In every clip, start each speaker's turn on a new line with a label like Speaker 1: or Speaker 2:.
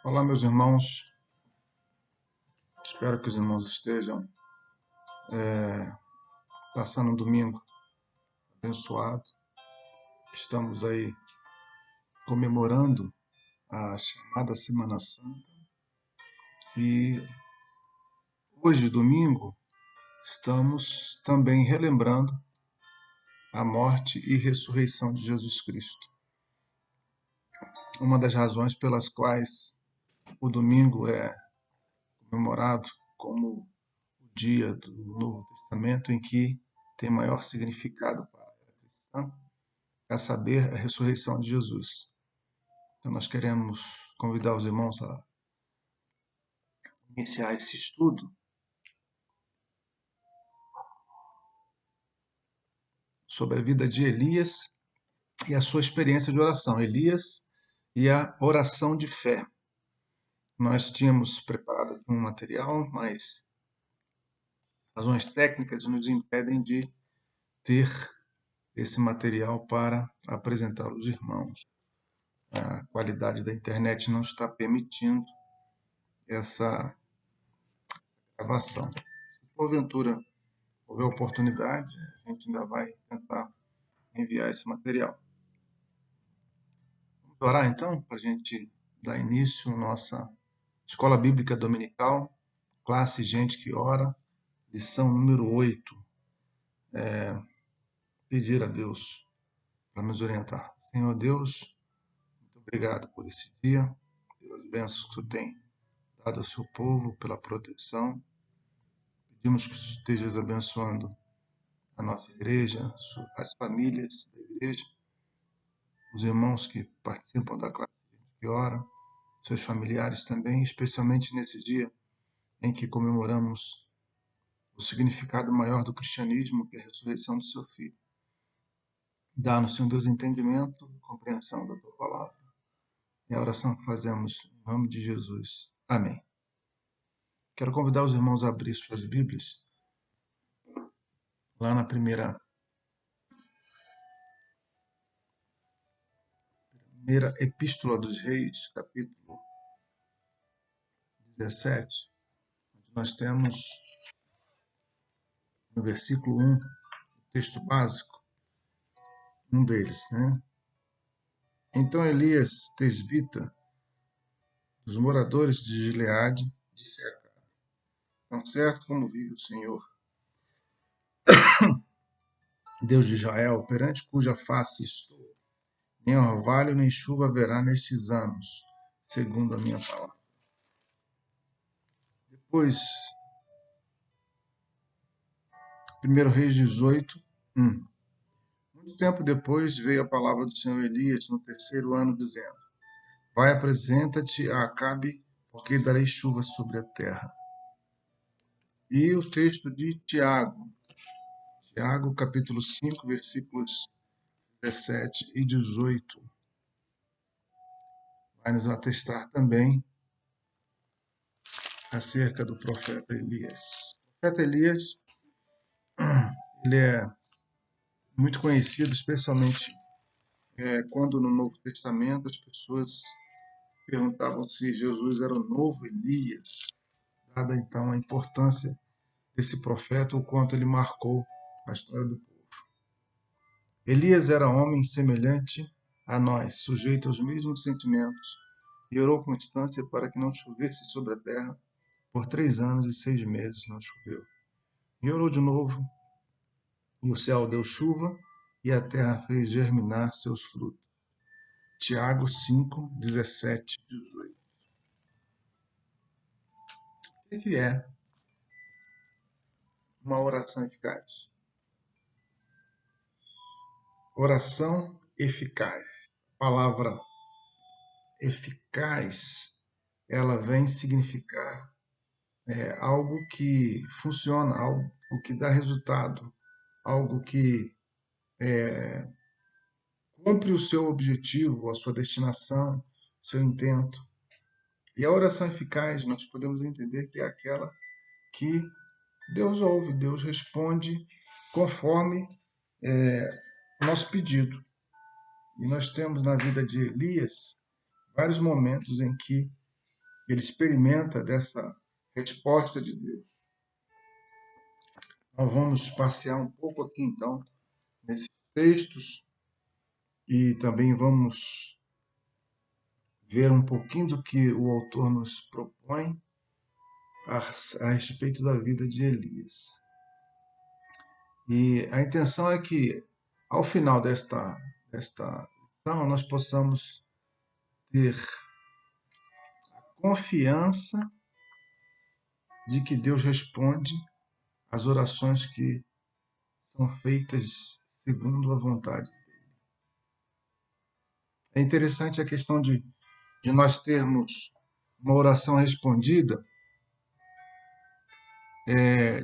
Speaker 1: Olá, meus irmãos. Espero que os irmãos estejam passando um domingo abençoado. Estamos aí comemorando a chamada Semana Santa e hoje, domingo, estamos também relembrando a morte e ressurreição de Jesus Cristo. Uma das razões pelas quais o domingo é comemorado como o dia do Novo Testamento em que tem maior significado para a era cristã, a saber, a ressurreição de Jesus. Então, nós queremos convidar os irmãos a iniciar esse estudo sobre a vida de Elias e a sua experiência de oração. Elias e a oração de fé. Nós tínhamos preparado aqui um material, mas razões técnicas nos impedem de ter esse material para apresentar aos irmãos. A qualidade da internet não está permitindo essa gravação. Se porventura houver oportunidade, a gente ainda vai tentar enviar esse material. Vamos orar então, para a gente dar início à nossa Escola Bíblica Dominical, classe Gente que Ora, lição número 8. Pedir a Deus para nos orientar. Senhor Deus, muito obrigado por esse dia, pelas bênçãos que tu tem dado ao seu povo, pela proteção. Pedimos que tu estejas abençoando a nossa igreja, as famílias da igreja, os irmãos que participam da classe Gente que Ora, seus familiares também, especialmente nesse dia em que comemoramos o significado maior do cristianismo, que é a ressurreição do seu Filho. Dá-nos, Senhor Deus, entendimento, compreensão da tua palavra. É a oração que fazemos em nome de Jesus. Amém. Quero convidar os irmãos a abrir suas Bíblias lá na primeira Epístola dos Reis, capítulo 17, onde nós temos no versículo 1, o texto básico, um deles, né? Então Elias, tesbita, dos moradores de Gileade, disse a Acabe: tão certo como vive o Senhor, Deus de Israel, perante cuja face estou, nem orvalho nem chuva haverá nestes anos, segundo a minha palavra. Depois, 1 Reis 18, 1. Muito tempo depois veio a palavra do Senhor Elias no terceiro ano, dizendo: vai, apresenta-te a Acabe, porque darei chuva sobre a terra. E o texto de Tiago, capítulo 5, versículos 17 e 18, vai nos atestar também acerca do profeta Elias. O profeta Elias, ele é muito conhecido, especialmente quando no Novo Testamento as pessoas perguntavam se Jesus era o novo Elias, dada então a importância desse profeta, o quanto ele marcou a história do povo. Elias era homem semelhante a nós, sujeito aos mesmos sentimentos, e orou com instância para que não chovesse sobre a terra. Por 3 anos e 6 meses não choveu. E orou de novo, e o céu deu chuva, e a terra fez germinar seus frutos. Tiago 5, 17 e 18. O que é uma oração eficaz? Oração eficaz. A palavra eficaz, ela vem significar algo que funciona, algo que dá resultado, algo que cumpre o seu objetivo, a sua destinação, o seu intento. E a oração eficaz, nós podemos entender que é aquela que Deus ouve, Deus responde conforme o nosso pedido. E nós temos na vida de Elias vários momentos em que ele experimenta dessa resposta de Deus. Nós vamos passear um pouco aqui, então, nesses textos e também vamos ver um pouquinho do que o autor nos propõe a respeito da vida de Elias. E a intenção é que, ao final desta lição, nós possamos ter confiança de que Deus responde às orações que são feitas segundo a vontade dele. É interessante a questão de nós termos uma oração respondida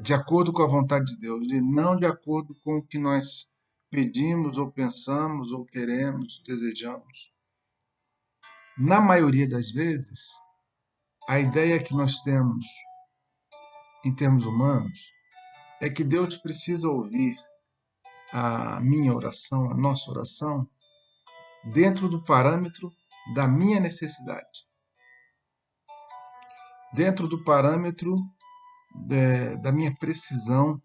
Speaker 1: de acordo com a vontade de Deus e não de acordo com o que nós pedimos ou pensamos ou queremos, desejamos. Na maioria das vezes, a ideia que nós temos em termos humanos é que Deus precisa ouvir a minha oração, a nossa oração, dentro do parâmetro da minha necessidade, dentro do parâmetro da minha precisão,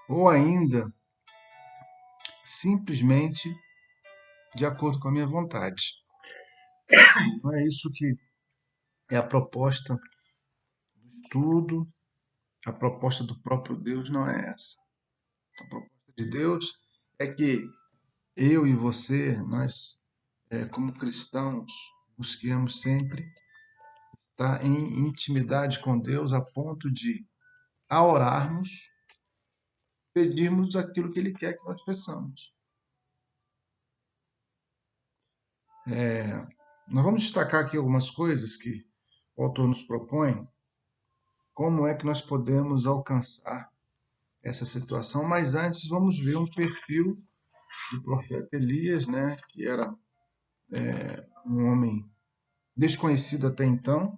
Speaker 1: ou ainda simplesmente de acordo com a minha vontade. Não é isso que é a proposta do estudo, a proposta do próprio Deus não é essa. A proposta de Deus é que eu e você, nós, como cristãos, busquemos sempre estar em intimidade com Deus a ponto de, ao orarmos, pedirmos aquilo que Ele quer que nós peçamos. Nós vamos destacar aqui algumas coisas que o autor nos propõe, como é que nós podemos alcançar essa situação, mas antes vamos ver um perfil do profeta Elias, né, que era um homem desconhecido até então,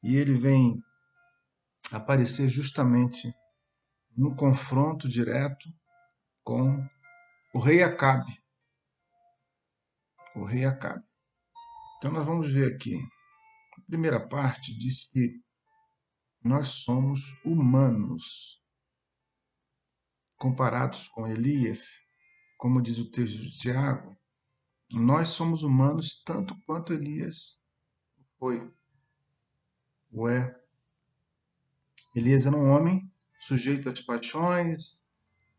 Speaker 1: e ele vem aparecer justamente no confronto direto com o rei Acabe. O rei Acabe. Então nós vamos ver aqui. A primeira parte diz que nós somos humanos. Comparados com Elias, como diz o texto de Tiago, nós somos humanos tanto quanto Elias foi. Elias era um homem sujeito às paixões,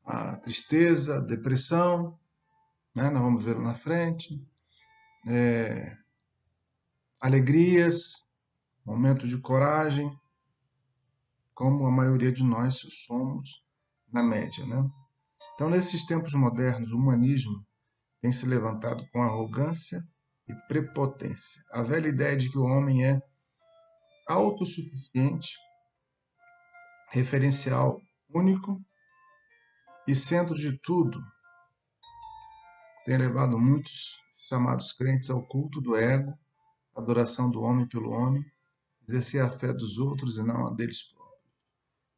Speaker 1: à tristeza, à depressão, né? Nós vamos ver lá na frente, alegrias, momento de coragem, como a maioria de nós somos na média, né? Então, nesses tempos modernos, o humanismo tem se levantado com arrogância e prepotência. A velha ideia de que o homem é autossuficiente, referencial único e centro de tudo tem levado muitos chamados crentes ao culto do ego, adoração do homem pelo homem, exercer a fé dos outros e não a deles próprios.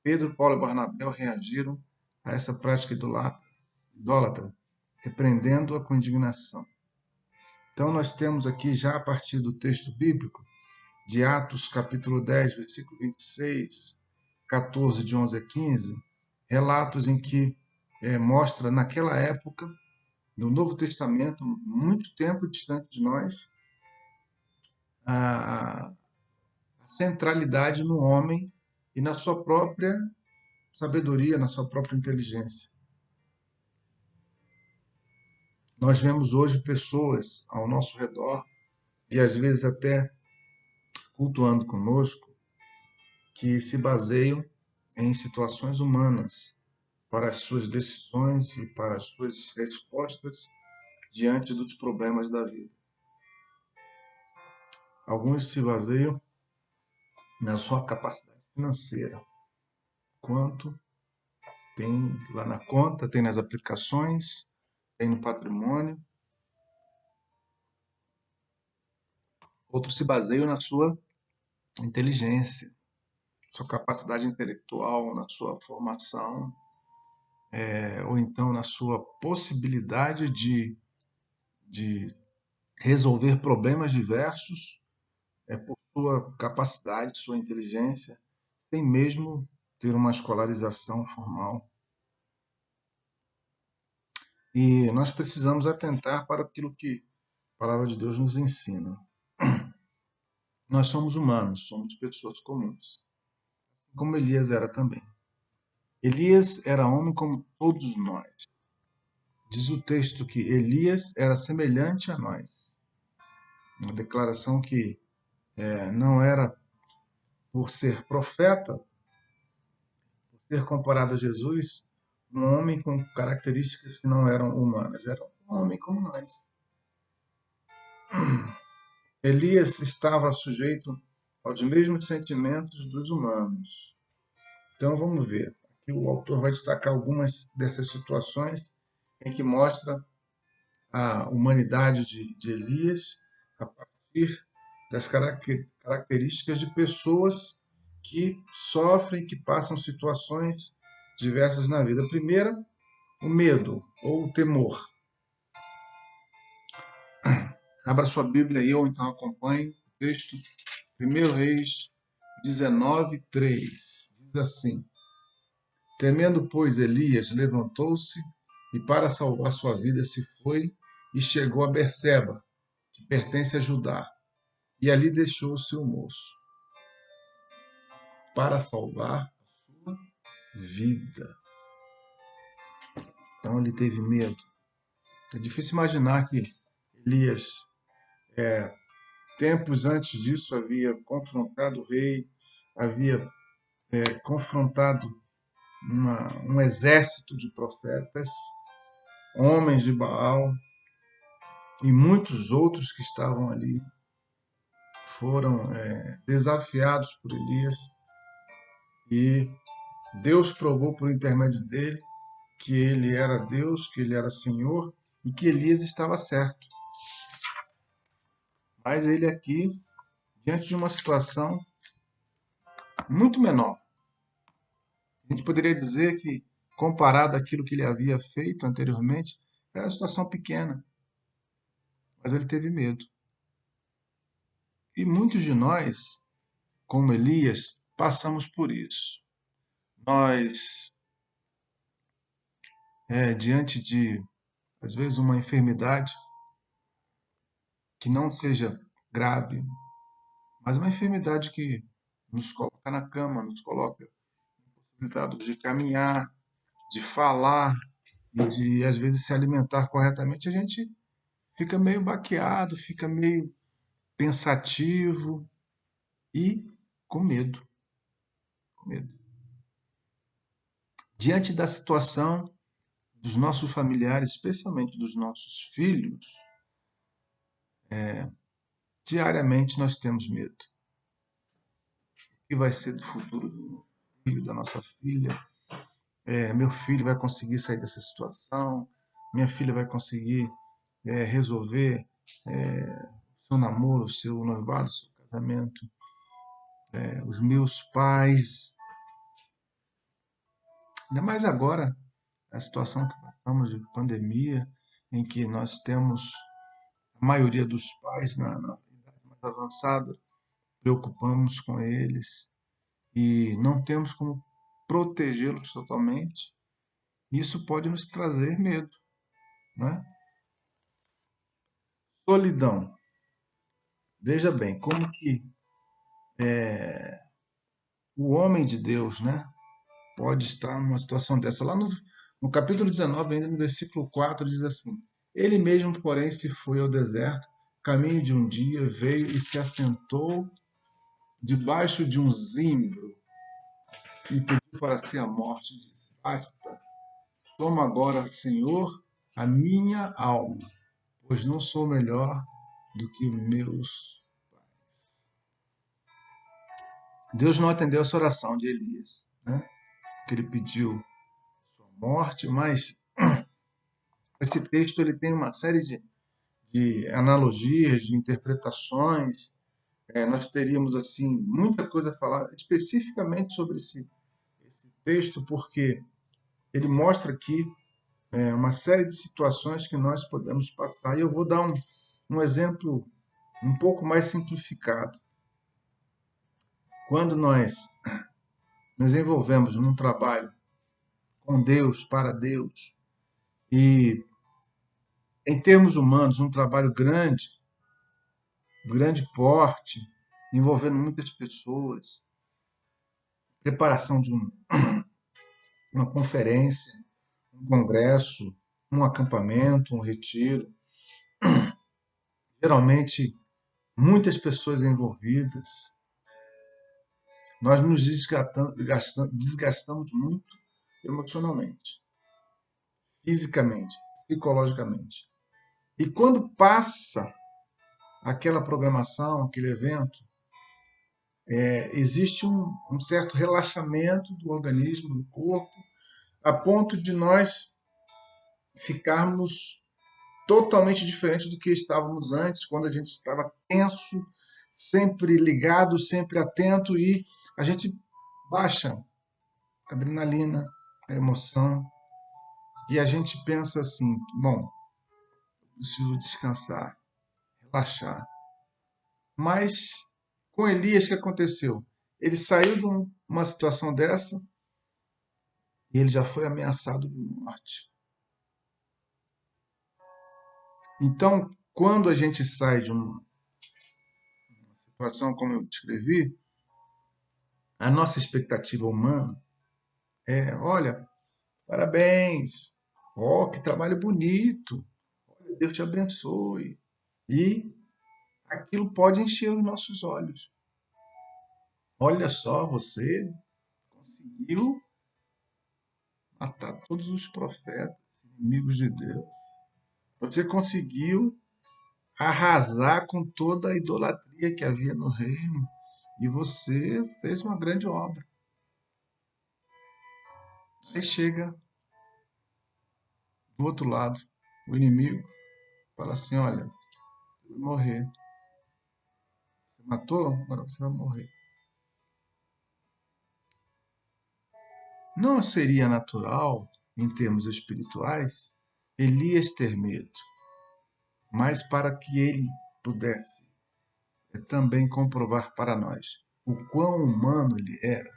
Speaker 1: Pedro, Paulo e Barnabé reagiram a essa prática idólatra, repreendendo-a com indignação. Então nós temos aqui, já a partir do texto bíblico, de Atos capítulo 10, versículo 26, 14, de 11 a 15, relatos em que mostra naquela época, no Novo Testamento, muito tempo distante de nós, a centralidade no homem e na sua própria sabedoria, na sua própria inteligência. Nós vemos hoje pessoas ao nosso redor, e às vezes até cultuando conosco, que se baseiam em situações humanas para as suas decisões e para as suas respostas diante dos problemas da vida. Alguns se baseiam na sua capacidade financeira, quanto tem lá na conta, tem nas aplicações, tem no patrimônio. Outros se baseiam na sua inteligência, sua capacidade intelectual, na sua formação, ou então na sua possibilidade de resolver problemas diversos por sua capacidade, sua inteligência, sem mesmo ter uma escolarização formal. E nós precisamos atentar para aquilo que a palavra de Deus nos ensina. Nós somos humanos, somos pessoas comuns, como Elias era também. Elias era homem como todos nós. Diz o texto que Elias era semelhante a nós. Uma declaração que não era por ser profeta, por ser comparado a Jesus, um homem com características que não eram humanas. Era um homem como nós. Elias estava sujeito aos mesmos sentimentos dos humanos. Então vamos ver. Aqui o autor vai destacar algumas dessas situações em que mostra a humanidade de Elias a partir das características de pessoas que sofrem, que passam situações diversas na vida. A primeira, o medo ou o temor. Abra sua Bíblia aí, ou então acompanhe o texto. 1 Reis 19:3. Diz assim: Temendo, pois, Elias levantou-se e, para salvar sua vida, se foi e chegou a Berseba, que pertence a Judá, e ali deixou o seu moço, para salvar a sua vida. Então ele teve medo. É difícil imaginar que Elias, tempos antes disso, havia confrontado o rei, havia confrontado um exército de profetas, homens de Baal, e muitos outros que estavam ali foram desafiados por Elias, e Deus provou por intermédio dele que ele era Deus, que ele era Senhor e que Elias estava certo. Mas ele aqui, diante de uma situação muito menor, a gente poderia dizer que, comparado àquilo que ele havia feito anteriormente, era uma situação pequena. Mas ele teve medo. E muitos de nós, como Elias, passamos por isso. Nós, diante de, às vezes, uma enfermidade que não seja grave, mas uma enfermidade que nos coloca na cama, nos coloca impossibilitados de caminhar, de falar e de, às vezes, se alimentar corretamente, a gente fica meio baqueado, fica meio pensativo e com medo. Com medo. Diante da situação dos nossos familiares, especialmente dos nossos filhos, diariamente nós temos medo. O que vai ser do futuro do meu filho, da nossa filha? Meu filho vai conseguir sair dessa situação? Minha filha vai conseguir resolver o seu namoro, o seu noivado, o seu casamento? Os meus pais? Ainda mais agora, a situação que passamos de pandemia, em que nós temos a maioria dos pais na idade mais avançada, preocupamos com eles e não temos como protegê-los totalmente. Isso pode nos trazer medo, né? Solidão. Veja bem, como que o homem de Deus, né, pode estar numa situação dessa. Lá no capítulo 19, ainda no versículo 4, diz assim: Ele mesmo, porém, se foi ao deserto, caminho de um dia, veio e se assentou debaixo de um zimbro e pediu para si a morte. E disse: Basta, toma agora, Senhor, a minha alma, pois não sou melhor do que meus pais. Deus não atendeu essa oração de Elias, né? Que ele pediu sua morte, mas esse texto ele tem uma série de analogias, de interpretações. Nós teríamos assim muita coisa a falar especificamente sobre esse texto, porque ele mostra aqui uma série de situações que nós podemos passar. E eu vou dar um exemplo um pouco mais simplificado. Quando nós nos envolvemos num trabalho com Deus, para Deus, e em termos humanos, um trabalho grande, grande porte, envolvendo muitas pessoas, preparação de uma conferência, um congresso, um acampamento, um retiro, geralmente muitas pessoas envolvidas, nós nos desgastamos muito emocionalmente, fisicamente, psicologicamente. E quando passa aquela programação, aquele evento, existe um certo relaxamento do organismo, do corpo, a ponto de nós ficarmos totalmente diferente do que estávamos antes, quando a gente estava tenso, sempre ligado, sempre atento, e a gente baixa a adrenalina, a emoção, e a gente pensa assim, bom, preciso descansar, relaxar. Mas com Elias, o que aconteceu? Ele saiu de uma situação dessa e ele já foi ameaçado de morte. Então, quando a gente sai de uma situação como eu descrevi, a nossa expectativa humana é, olha, parabéns, que trabalho bonito, olha, Deus te abençoe. E aquilo pode encher os nossos olhos. Olha só, você conseguiu matar todos os profetas, inimigos de Deus. Você conseguiu arrasar com toda a idolatria que havia no reino. E você fez uma grande obra. Aí chega do outro lado, o inimigo fala assim, olha, você vai morrer. Você matou? Agora você vai morrer. Não seria natural, em termos espirituais, Elias ter medo, mas para que ele pudesse também comprovar para nós o quão humano ele era,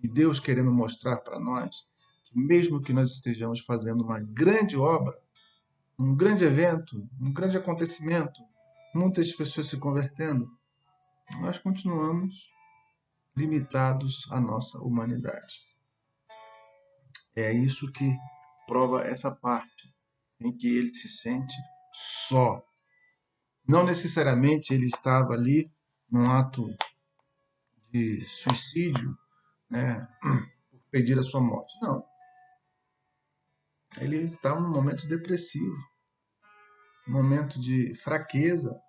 Speaker 1: e Deus querendo mostrar para nós que mesmo que nós estejamos fazendo uma grande obra, um grande evento, um grande acontecimento, muitas pessoas se convertendo, nós continuamos limitados à nossa humanidade. É isso que prova essa parte em que ele se sente só. Não necessariamente ele estava ali num ato de suicídio, né, por pedir a sua morte. Não. Ele estava num momento depressivo, um momento de fraqueza,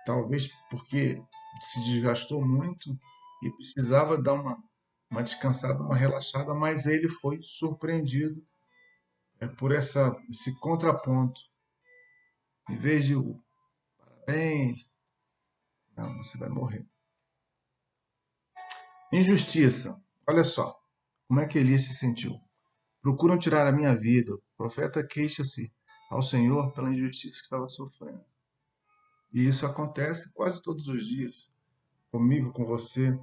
Speaker 1: talvez porque se desgastou muito e precisava dar uma descansada, uma relaxada, mas ele foi surpreendido por esse contraponto. Em vez de parabéns, não, você vai morrer. Injustiça. Olha só, como é que Elias se sentiu? Procuram tirar a minha vida. O profeta queixa-se ao Senhor pela injustiça que estava sofrendo. E isso acontece quase todos os dias, comigo, com você.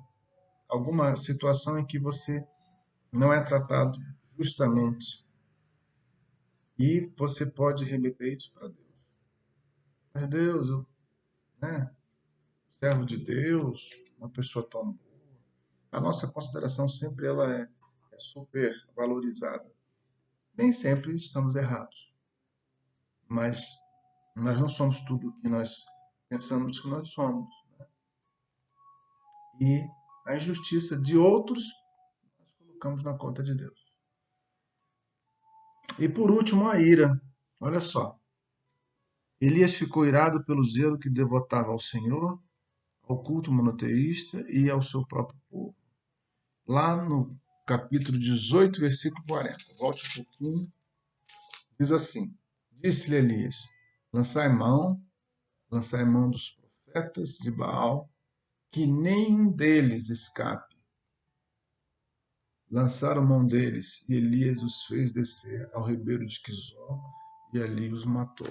Speaker 1: Alguma situação em que você não é tratado justamente. E você pode remeter isso para Deus. Mas Deus, servo de Deus, uma pessoa tão boa. A nossa consideração sempre ela é super valorizada. Nem sempre estamos errados, mas nós não somos tudo o que nós pensamos que nós somos. E a injustiça de outros nós colocamos na conta de Deus. E por último, a ira. Olha só. Elias ficou irado pelo zelo que devotava ao Senhor, ao culto monoteísta e ao seu próprio povo. Lá no capítulo 18, versículo 40. Volte um pouquinho. Diz assim: Disse-lhe Elias: lançai mão dos profetas de Baal, que nenhum deles escape. Lançaram mão deles, e Elias os fez descer ao ribeiro de Quizó, e ali os matou.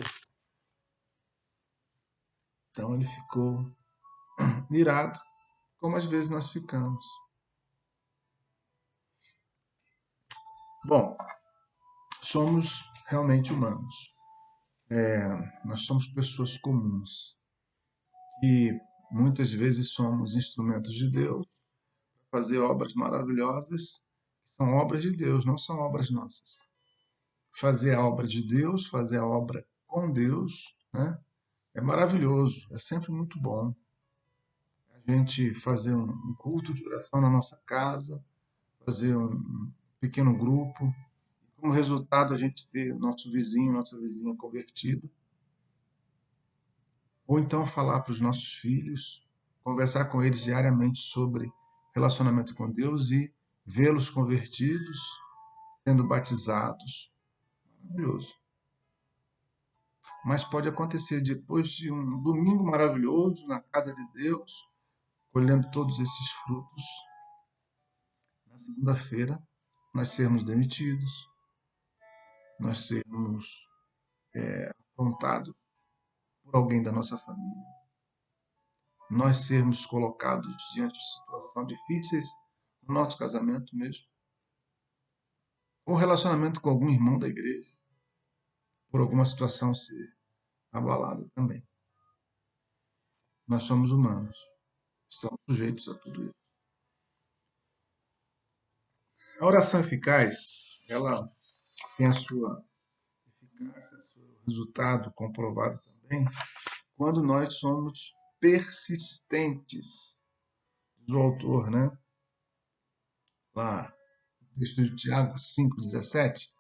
Speaker 1: Então ele ficou irado, como às vezes nós ficamos. Bom, somos realmente humanos. Nós somos pessoas comuns e muitas vezes somos instrumentos de Deus para fazer obras maravilhosas, que são obras de Deus, não são obras nossas. Fazer a obra de Deus, fazer a obra com Deus, né? É maravilhoso, é sempre muito bom. A gente fazer um culto de oração na nossa casa, fazer um pequeno grupo, como resultado a gente ter nosso vizinho, nossa vizinha convertida. Ou então falar para os nossos filhos, conversar com eles diariamente sobre relacionamento com Deus e vê-los convertidos, sendo batizados. Maravilhoso. Mas pode acontecer depois de um domingo maravilhoso na casa de Deus, colhendo todos esses frutos, na segunda-feira nós sermos demitidos, nós sermos afrontados por alguém da nossa família, nós sermos colocados diante de situações difíceis no nosso casamento mesmo, ou relacionamento com algum irmão da igreja, por alguma situação ser abalada também. Nós somos humanos, estamos sujeitos a tudo isso. A oração eficaz, ela tem a sua eficácia, seu resultado comprovado também, quando nós somos persistentes. Diz o autor, né? Lá, no texto de Tiago 5,17,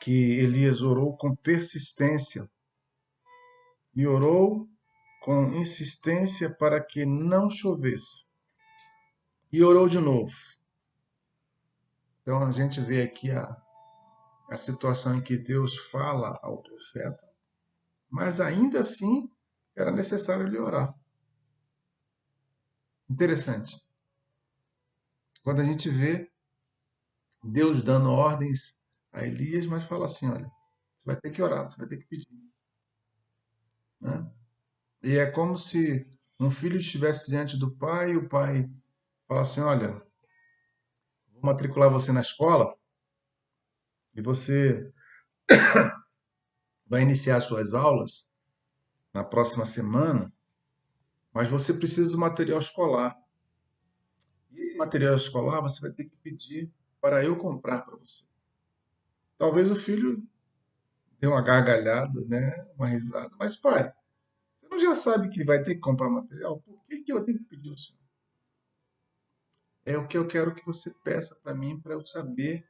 Speaker 1: que Elias orou com persistência e orou com insistência para que não chovesse. E orou de novo. Então a gente vê aqui a situação em que Deus fala ao profeta, mas ainda assim era necessário ele orar. Interessante. Quando a gente vê Deus dando ordens a Elias, mas fala assim, olha, você vai ter que orar, você vai ter que pedir. Né? E é como se um filho estivesse diante do pai e o pai fala assim, olha, vou matricular você na escola e você vai iniciar suas aulas na próxima semana, mas você precisa do material escolar. E esse material escolar você vai ter que pedir para eu comprar para você. Talvez o filho dê uma gargalhada, né? Uma risada. Mas, pai, você não já sabe que vai ter que comprar material? Por que eu tenho que pedir ao senhor? É o que eu quero que você peça para mim, para eu saber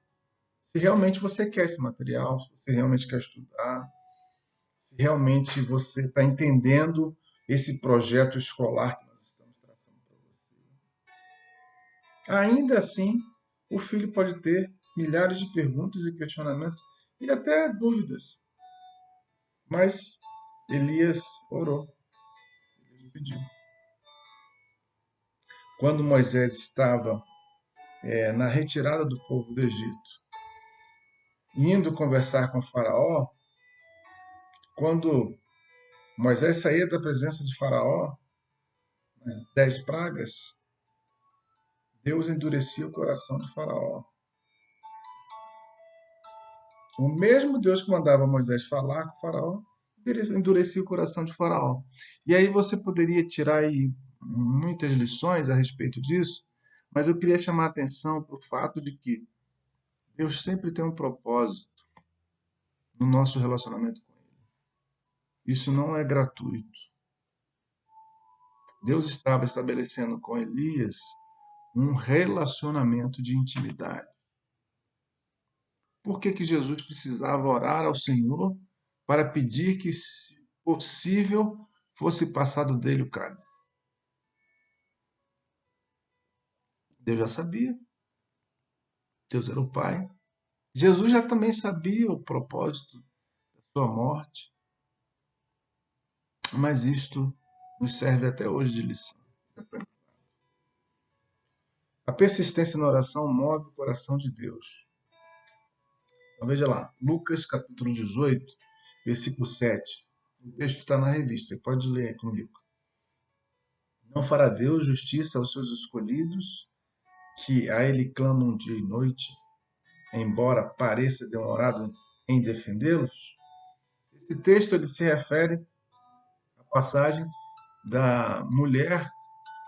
Speaker 1: se realmente você quer esse material, se você realmente quer estudar, se realmente você está entendendo esse projeto escolar que nós estamos traçando para você. Ainda assim, o filho pode ter milhares de perguntas e questionamentos e até dúvidas. Mas Elias orou, Elias pediu. Quando Moisés estava na retirada do povo do Egito, indo conversar com Faraó, quando Moisés saía da presença de Faraó, nas 10 pragas, Deus endurecia o coração de Faraó. O mesmo Deus que mandava Moisés falar com Faraó, endurecia o coração de Faraó. E aí você poderia tirar aí muitas lições a respeito disso, mas eu queria chamar a atenção para o fato de que Deus sempre tem um propósito no nosso relacionamento com Ele. Isso não é gratuito. Deus estava estabelecendo com Elias um relacionamento de intimidade. Por que Jesus precisava orar ao Senhor para pedir que, se possível, fosse passado dele o cálice? Deus já sabia. Deus era o Pai. Jesus já também sabia o propósito da sua morte. Mas isto nos serve até hoje de lição. A persistência na oração move o coração de Deus. Então, veja lá, Lucas capítulo 18, versículo 7. O texto está na revista, você pode ler aí comigo. Não fará Deus justiça aos seus escolhidos, que a ele clamam dia e noite, embora pareça demorado em defendê-los? Esse texto ele se refere à passagem da mulher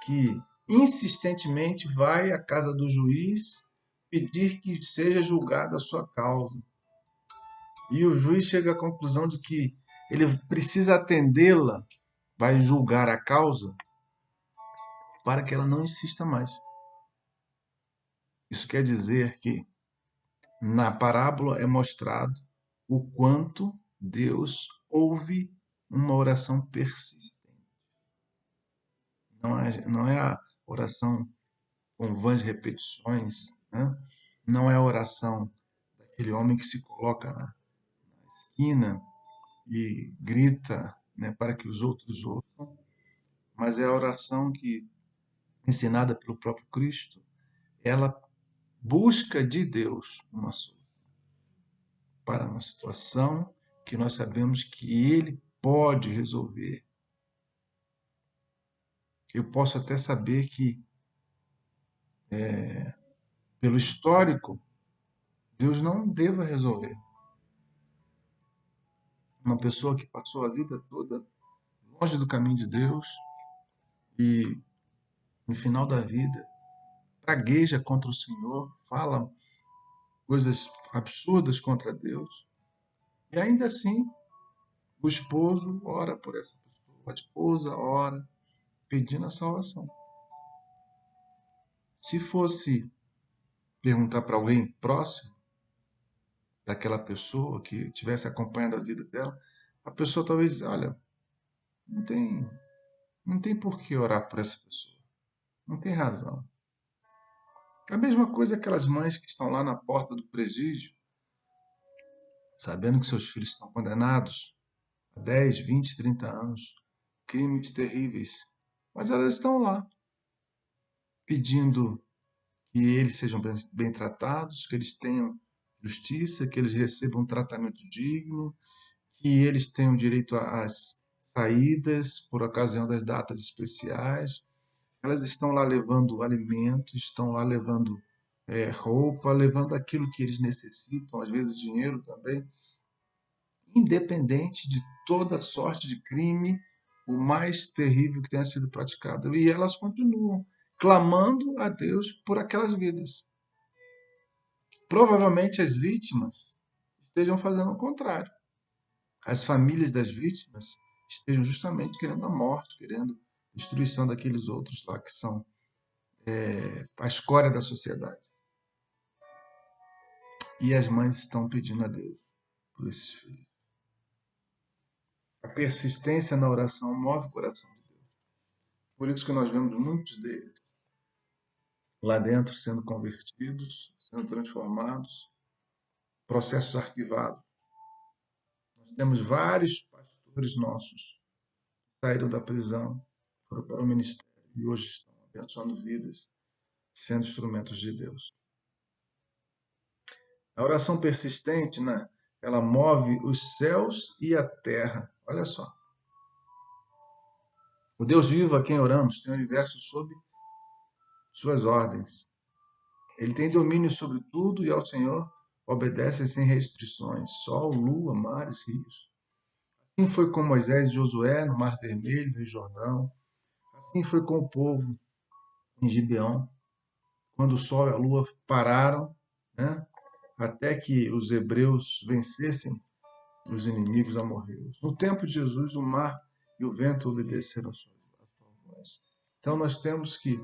Speaker 1: que insistentemente vai à casa do juiz pedir que seja julgada a sua causa. E o juiz chega à conclusão de que ele precisa atendê-la, vai julgar a causa, para que ela não insista mais. Isso quer dizer que na parábola é mostrado o quanto Deus ouve uma oração persistente. Não é a oração com vãs repetições, né? Não é a oração daquele homem que se coloca na esquina e grita, né, para que os outros ouçam, mas é a oração que, ensinada pelo próprio Cristo, ela busca de Deus uma solução para uma situação que nós sabemos que Ele pode resolver. Eu posso até saber que, pelo histórico, Deus não deva resolver. Uma pessoa que passou a vida toda longe do caminho de Deus e, no final da vida, pragueja contra o Senhor, fala coisas absurdas contra Deus, e ainda assim o esposo ora por essa pessoa, a esposa ora pedindo a salvação. Se fosse perguntar para alguém próximo daquela pessoa que estivesse acompanhando a vida dela, a pessoa talvez diz, olha, não tem por que orar por essa pessoa, não tem razão. A mesma coisa aquelas mães que estão lá na porta do presídio, sabendo que seus filhos estão condenados a 10, 20, 30 anos, crimes terríveis, mas elas estão lá pedindo que eles sejam bem tratados, que eles tenham justiça, que eles recebam um tratamento digno, que eles tenham direito às saídas por ocasião das datas especiais. Elas estão lá levando alimento, estão lá levando roupa, levando aquilo que eles necessitam, às vezes dinheiro também, independente de toda sorte de crime, o mais terrível que tenha sido praticado. E elas continuam clamando a Deus por aquelas vidas. Provavelmente as vítimas estejam fazendo o contrário. As famílias das vítimas estejam justamente querendo a morte, querendo a destruição daqueles outros lá que são a escória da sociedade. E as mães estão pedindo a Deus por esses filhos. A persistência na oração move o coração de Deus. Por isso que nós vemos muitos deles lá dentro sendo convertidos, sendo transformados, processos arquivados. Nós temos vários pastores nossos que saíram da prisão, foram para o ministério e hoje estão abençoando vidas, sendo instrumentos de Deus. A oração persistente, né, ela move os céus e a terra. Olha só. O Deus vivo a quem oramos tem o universo sob suas ordens. Ele tem domínio sobre tudo e ao Senhor obedece sem restrições. Sol, lua, mares, rios. Assim foi com Moisés e Josué no Mar Vermelho, no Jordão. Assim foi com o povo em Gibeão, quando o sol e a lua pararam, né, até que os hebreus vencessem os inimigos amorreus. No tempo de Jesus, o mar e o vento obedeceram a sua voz. Então nós temos que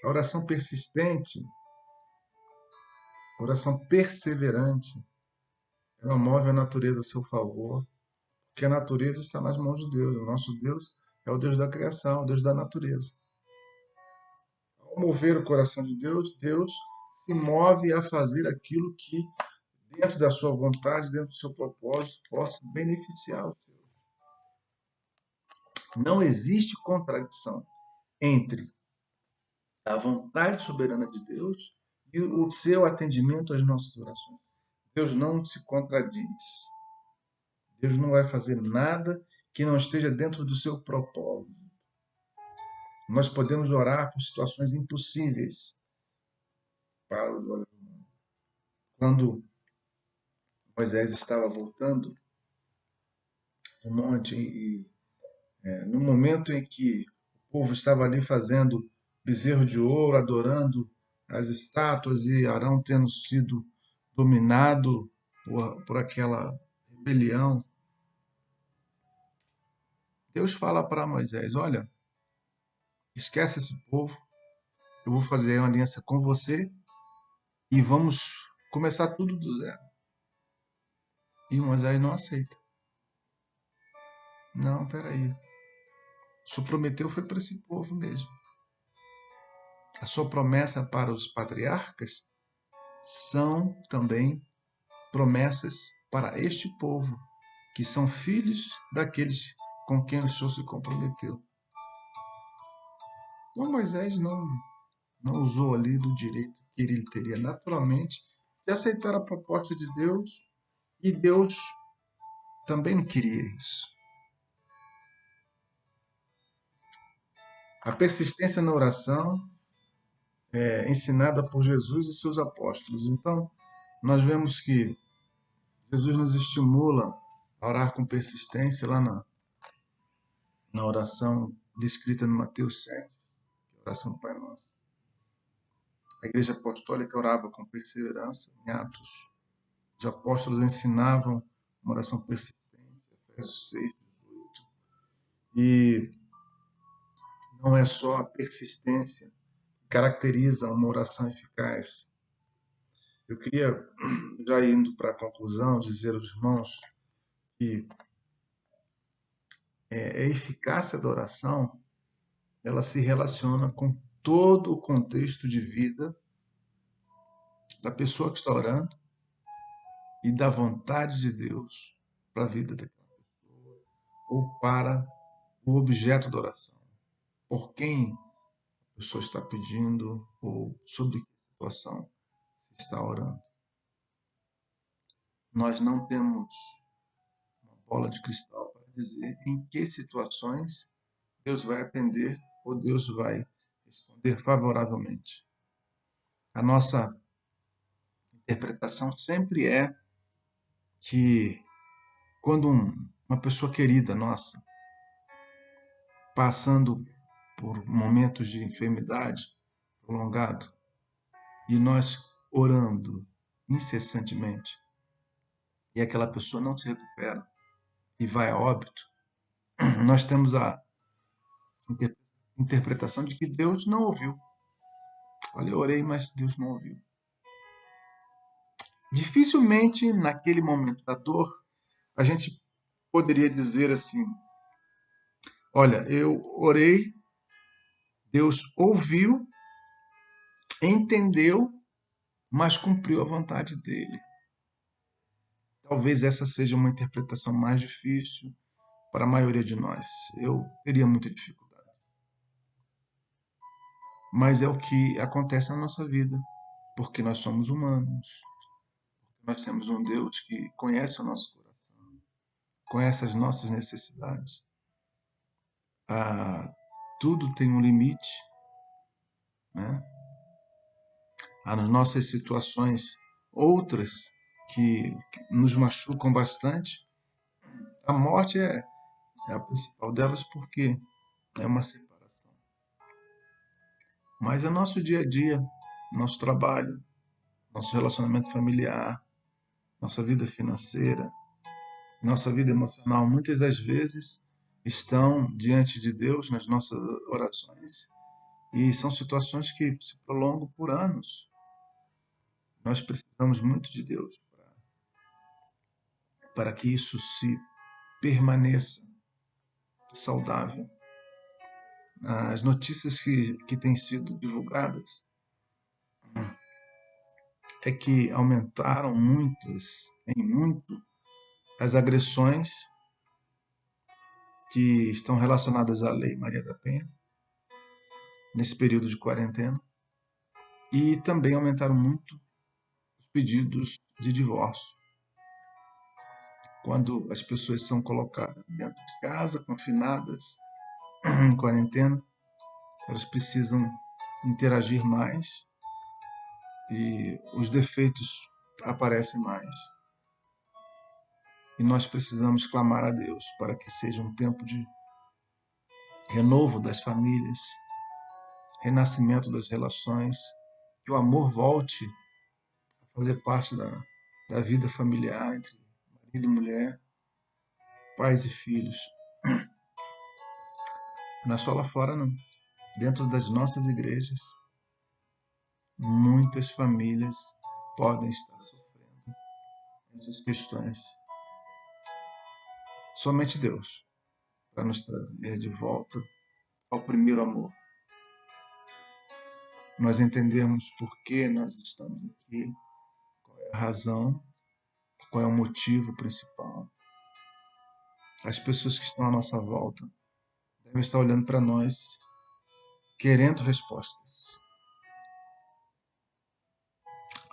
Speaker 1: a oração persistente, a oração perseverante, ela move a natureza a seu favor, porque a natureza está nas mãos de Deus. O nosso Deus é o Deus da criação, o Deus da natureza. Ao mover o coração de Deus, Deus se move a fazer aquilo que, dentro da sua vontade, dentro do seu propósito, possa beneficiar o seu. Não existe contradição entre a vontade soberana de Deus e o seu atendimento às nossas orações. Deus não se contradiz. Deus não vai fazer nada que não esteja dentro do seu propósito. Nós podemos orar por situações impossíveis para os olhos humanos. Quando Moisés estava voltando do monte no momento em que o povo estava ali fazendo bezerro de ouro, adorando as estátuas e Arão tendo sido dominado por aquela rebelião, Deus fala para Moisés: olha, esquece esse povo, eu vou fazer uma aliança com você e vamos começar tudo do zero. E Moisés não aceita. Não, peraí. O Senhor prometeu foi para esse povo mesmo. A sua promessa para os patriarcas são também promessas para este povo, que são filhos daqueles com quem o Senhor se comprometeu. Então Moisés não usou ali do direito que ele teria naturalmente de aceitar a proposta de Deus, e Deus também não queria isso. A persistência na oração é ensinada por Jesus e seus apóstolos. Então, nós vemos que Jesus nos estimula a orar com persistência lá na oração descrita no Mateus 7, que é a oração do Pai Nosso. A Igreja Apostólica orava com perseverança em Atos. Os apóstolos ensinavam uma oração persistente, Efésios 6, 18. E não é só a persistência que caracteriza uma oração eficaz. Eu queria, já indo para a conclusão, dizer aos irmãos que a eficácia da oração, ela se relaciona com todo o contexto de vida da pessoa que está orando e da vontade de Deus para a vida daquela pessoa ou para o objeto da oração. Por quem a pessoa está pedindo ou sobre que situação se está orando. Nós não temos uma bola de cristal para dizer em que situações Deus vai atender ou Deus vai responder favoravelmente. A nossa interpretação sempre é que quando uma pessoa querida nossa, passando por momentos de enfermidade prolongado, e nós orando incessantemente, e aquela pessoa não se recupera e vai a óbito, nós temos a interpretação de que Deus não ouviu. Olha, eu orei, mas Deus não ouviu. Dificilmente, naquele momento da dor, a gente poderia dizer assim: olha, eu orei, Deus ouviu, entendeu, mas cumpriu a vontade dele. Talvez essa seja uma interpretação mais difícil para a maioria de nós. Eu teria muita dificuldade. Mas é o que acontece na nossa vida, porque nós somos humanos. Nós temos um Deus que conhece o nosso coração, conhece as nossas necessidades. Tudo tem um limite, né? Há nas nossas situações outras que nos machucam bastante. A morte é a principal delas porque é uma separação. Mas é nosso dia a dia, nosso trabalho, nosso relacionamento familiar, nossa vida financeira, nossa vida emocional, muitas das vezes estão diante de Deus nas nossas orações e são situações que se prolongam por anos. Nós precisamos muito de Deus para que isso se permaneça saudável. As notícias que têm sido divulgadas é que aumentaram muito as agressões que estão relacionadas à Lei Maria da Penha, nesse período de quarentena, e também aumentaram muito os pedidos de divórcio. Quando as pessoas são colocadas dentro de casa, confinadas, em quarentena, elas precisam interagir mais e os defeitos aparecem mais. E nós precisamos clamar a Deus para que seja um tempo de renovo das famílias, renascimento das relações, que o amor volte a fazer parte da vida familiar entre marido e mulher, pais e filhos. Não é só lá fora, não. Dentro das nossas igrejas, muitas famílias podem estar sofrendo essas questões. Somente Deus para nos trazer de volta ao primeiro amor. Nós entendemos por que nós estamos aqui, qual é a razão, qual é o motivo principal. As pessoas que estão à nossa volta devem estar olhando para nós, querendo respostas.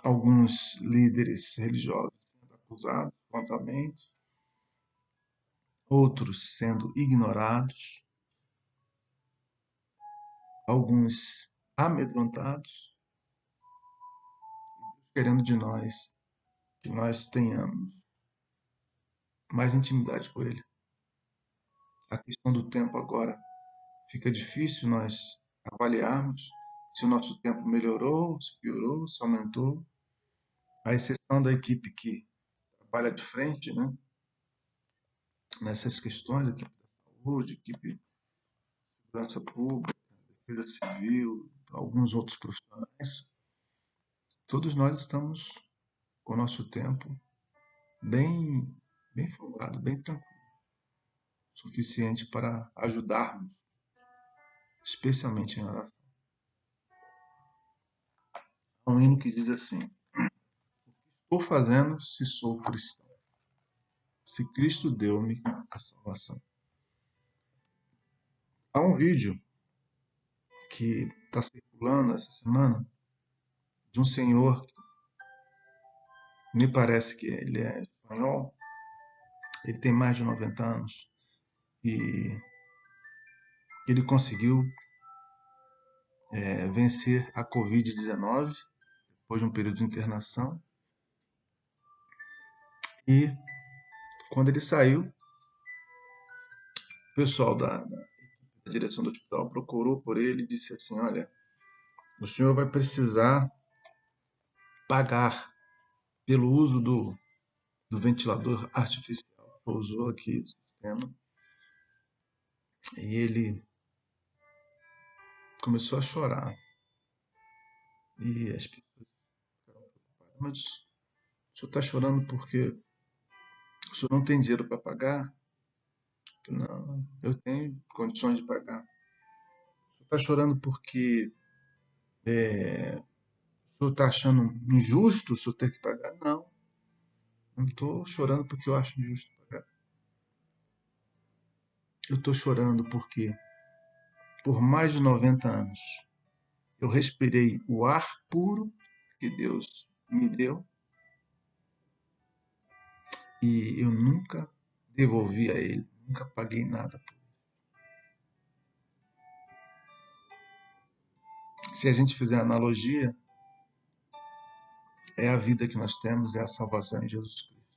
Speaker 1: Alguns líderes religiosos sendo acusados frontalmente, outros sendo ignorados, alguns amedrontados, querendo de nós que nós tenhamos mais intimidade com Ele. A questão do tempo agora fica difícil nós avaliarmos se o nosso tempo melhorou, se piorou, se aumentou. A exceção da equipe que trabalha de frente, né, nessas questões, a equipe da saúde, a equipe de segurança pública, defesa civil, alguns outros profissionais, todos nós estamos com o nosso tempo bem folgado, bem tranquilo, suficiente para ajudarmos, especialmente em oração. Há um hino que diz assim: estou fazendo se sou cristão, se Cristo deu-me a salvação. Há um vídeo que está circulando essa semana de um senhor, me parece que ele é espanhol, ele tem mais de 90 anos e ele conseguiu vencer a Covid-19 depois de um período de internação. E quando ele saiu, o pessoal da direção do hospital procurou por ele e disse assim: olha, o senhor vai precisar pagar pelo uso do ventilador artificial que usou aqui o sistema. E ele começou a chorar. E as pessoas ficaram preocupadas: mas o senhor está chorando porque o senhor não tem dinheiro para pagar? Não, eu tenho condições de pagar. O senhor está chorando porque o senhor está achando injusto o senhor ter que pagar? Não estou chorando porque eu acho injusto pagar. Eu estou chorando porque, por mais de 90 anos, eu respirei o ar puro que Deus me deu e eu nunca devolvi a Ele, nunca paguei nada por ele. Se a gente fizer analogia, é a vida que nós temos, é a salvação em Jesus Cristo,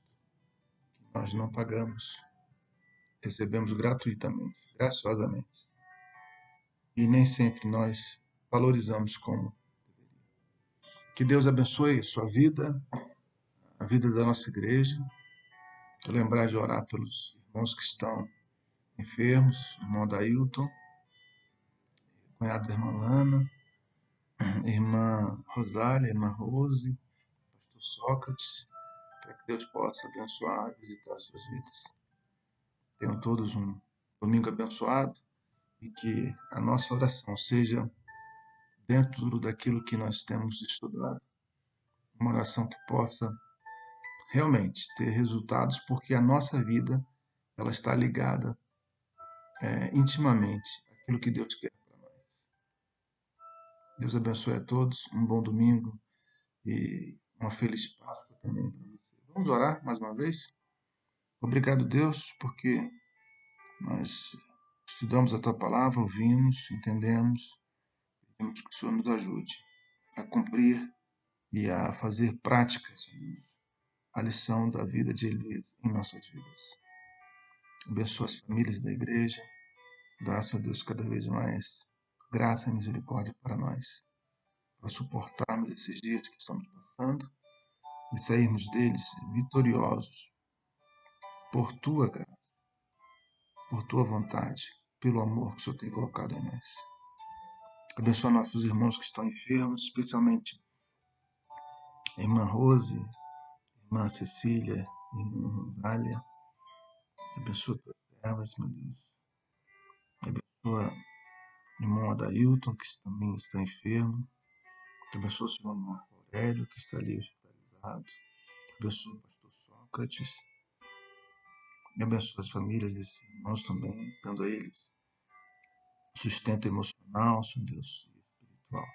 Speaker 1: que nós não pagamos, recebemos gratuitamente, graciosamente. E nem sempre nós valorizamos como deveria. Que Deus abençoe a sua vida, a vida da nossa igreja. Vou lembrar de orar pelos irmãos que estão enfermos, irmão Adailton, cunhado da irmã Lana, irmã Rosália, irmã Rose, pastor Sócrates, para que Deus possa abençoar e visitar as suas vidas. Tenham todos um domingo abençoado e que a nossa oração seja dentro daquilo que nós temos estudado, uma oração que possa realmente ter resultados, porque a nossa vida ela está ligada intimamente àquilo que Deus quer para nós. Deus abençoe a todos, um bom domingo e uma feliz Páscoa também para você. Vamos orar mais uma vez? Obrigado, Deus, porque nós estudamos a Tua Palavra, ouvimos, entendemos Pedimos que o Senhor nos ajude a cumprir e a fazer prática, Senhor, a lição da vida de Elias em nossas vidas. Abençoa as famílias da igreja, dá, Senhor Deus, cada vez mais graça e misericórdia para nós, para suportarmos esses dias que estamos passando e sairmos deles vitoriosos por Tua graça, por Tua vontade, pelo amor que o Senhor tem colocado em nós. Abençoa nossos irmãos que estão enfermos, especialmente a irmã Rose, a irmã Cecília, a irmã Rosália. Abençoa tuas servas, meu Deus. Abençoa o irmão Adailton, que também está enfermo. Abençoa o senhor Marco Aurélio, que está ali hospitalizado. Abençoa o pastor Sócrates. E abençoa as famílias desses irmãos também, dando a eles sustento emocional, Senhor Deus, e espiritual.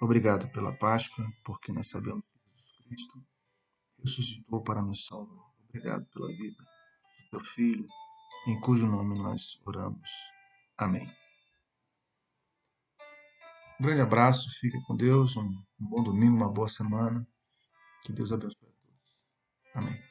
Speaker 1: Obrigado pela Páscoa, porque nós sabemos que Jesus Cristo ressuscitou para nos salvar. Obrigado pela vida do teu Filho, em cujo nome nós oramos. Amém. Um grande abraço, fique com Deus, um bom domingo, uma boa semana. Que Deus abençoe a todos. Amém.